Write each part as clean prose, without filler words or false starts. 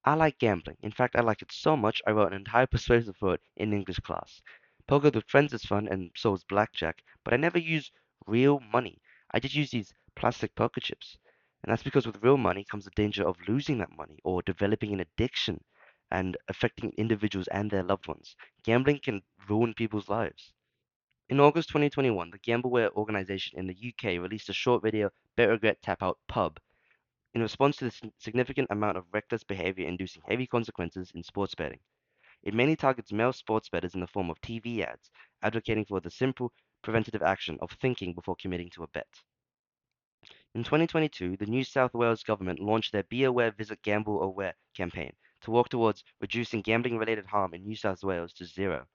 I like gambling. In fact, I like it so much I wrote an entire persuasive for it in English class. Poker with friends is fun and so is blackjack, but I never use real money. I just use these plastic poker chips. And that's because with real money comes the danger of losing that money or developing an addiction and affecting individuals and their loved ones. Gambling can ruin people's lives. In August 2021, the Gambleware organization in the UK released a short video, Bet Regret Tap Out Pub, in response to the significant amount of reckless behavior inducing heavy consequences in sports betting. It mainly targets male sports bettors in the form of TV ads, advocating for the simple, preventative action of thinking before committing to a bet. In 2022, the New South Wales government launched their Be Aware, Visit Gamble Aware campaign to work towards reducing gambling related harm in New South Wales to zero.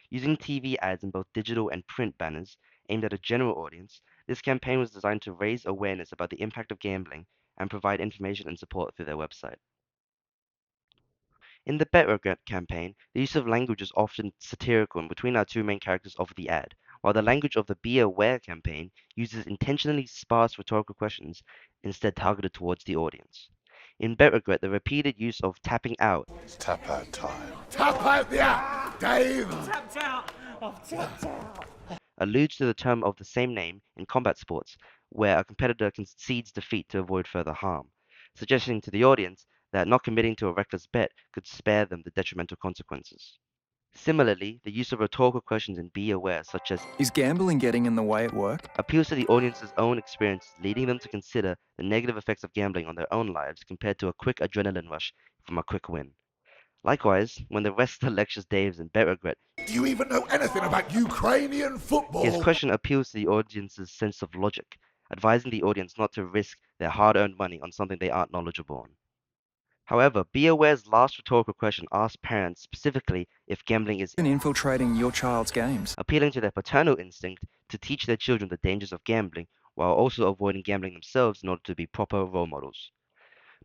Using TV ads in both digital and print banners aimed at a general audience, this campaign was designed to raise awareness about the impact of gambling and provide information and support through their website. In the Bet Regret campaign, the use of language is often satirical and between our two main characters of the ad, while the language of the Be Aware campaign uses intentionally sparse rhetorical questions instead targeted towards the audience. In Bet Regret, the repeated use of tapping out It's tap out time. Tap out the app, Dave! alludes to the term of the same name in combat sports, where a competitor concedes defeat to avoid further harm, suggesting to the audience that not committing to a reckless bet could spare them the detrimental consequences. Similarly, the use of rhetorical questions in Be Aware, such as Is gambling getting in the way at work? appeals to the audience's own experiences, leading them to consider the negative effects of gambling on their own lives compared to a quick adrenaline rush from a quick win. Likewise, when the wrestler lectures Dave's in Bet Regret, Do you even know anything about Ukrainian his football? question appeals to the audience's sense of logic, advising the audience not to risk their hard earned money on something they aren't knowledgeable on. However, Be Aware's last rhetorical question asks parents specifically if gambling is And infiltrating your child's games. appealing to their paternal instinct to teach their children the dangers of gambling while also avoiding gambling themselves in order to be proper role models.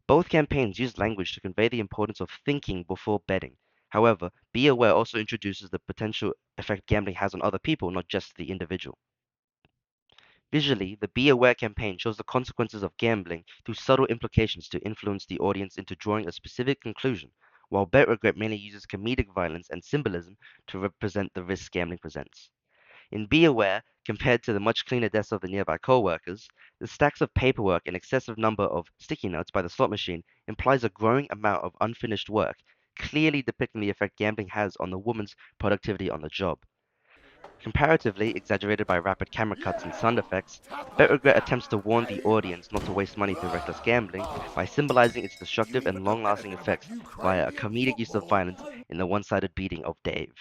Both campaigns use language to convey the importance of thinking before betting. However, Be Aware also introduces the potential effect gambling has on other people, not just the individual. Visually, the Be Aware campaign shows the consequences of gambling through subtle implications to influence the audience into drawing a specific conclusion, while Bet Regret mainly uses comedic violence and symbolism to represent the risks gambling presents. In Be Aware, compared to the much cleaner desk of the nearby co-workers, the stacks of paperwork and excessive number of sticky notes by the slot machine implies a growing amount of unfinished work, clearly depicting the effect gambling has on the woman's productivity on the job. Comparatively exaggerated by rapid camera cuts and sound effects, Tap Bet out the Regret attempts to app, warn the Dave! audience not to waste money through reckless gambling by symbolizing its Do you destructive and even know long-lasting anything about effects via a Ukrainian comedic use of football? violence in the one-sided beating of Dave.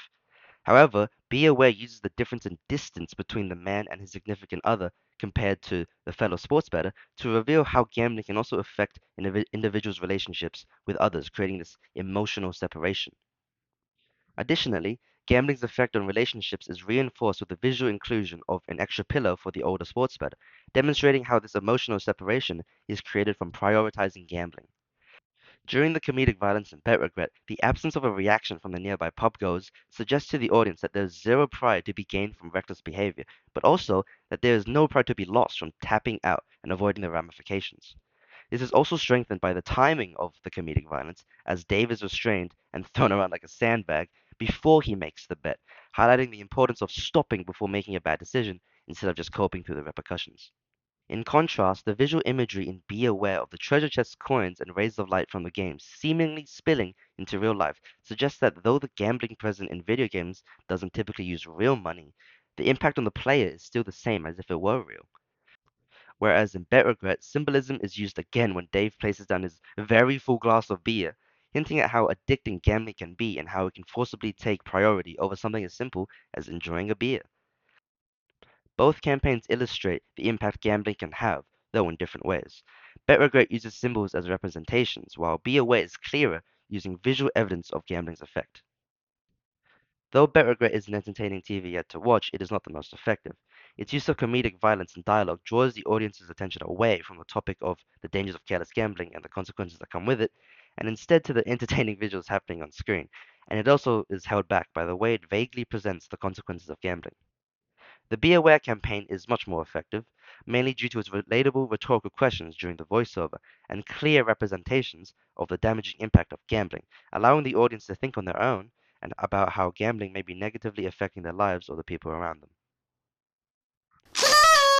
However, Be Aware uses the difference in distance between the man and his significant other compared to the fellow sports bettor to reveal how gambling can also affect individuals' relationships with others, creating this emotional separation. Additionally, gambling's effect on relationships is reinforced with the visual inclusion of an extra pillow for the older sports bettor, demonstrating how this emotional separation is created from prioritizing gambling. During the comedic violence and Bet Regret, the absence of a reaction from the nearby pubgoers suggests to the audience that there is zero pride to be gained from reckless behavior, but also that there is no pride to be lost from tapping out and avoiding the ramifications. This is also strengthened by the timing of the comedic violence, as Dave is restrained and thrown around like a sandbag before he makes the bet, highlighting the importance of stopping before making a bad decision instead of just coping through the repercussions. In contrast, the visual imagery in Be Aware of the treasure chest coins and rays of light from the game seemingly spilling into real life suggests that though the gambling present in video games doesn't typically use real money, the impact on the player is still the same as if it were real. Whereas in Bet Regret, symbolism is used again when Dave places down his very full glass of beer, hinting at how addicting gambling can be and how it can forcibly take priority over something as simple as enjoying a beer. Both campaigns illustrate the impact gambling can have, though in different ways. Bet Regret uses symbols as representations, while Be Aware is clearer, using visual evidence of gambling's effect. Though Bet Regret is an entertaining TV yet to watch, it is not the most effective. Its use of comedic violence and dialogue draws the audience's attention away from the topic of the dangers of careless gambling and the consequences that come with it, and instead to the entertaining visuals happening on screen. And it also is held back by the way it vaguely presents the consequences of gambling. The Be Aware campaign is much more effective. mainly due to its relatable rhetorical questions during the voiceover and clear representations of the damaging impact of gambling, allowing the audience to think on their own and about how gambling may be negatively affecting their lives or the people around them.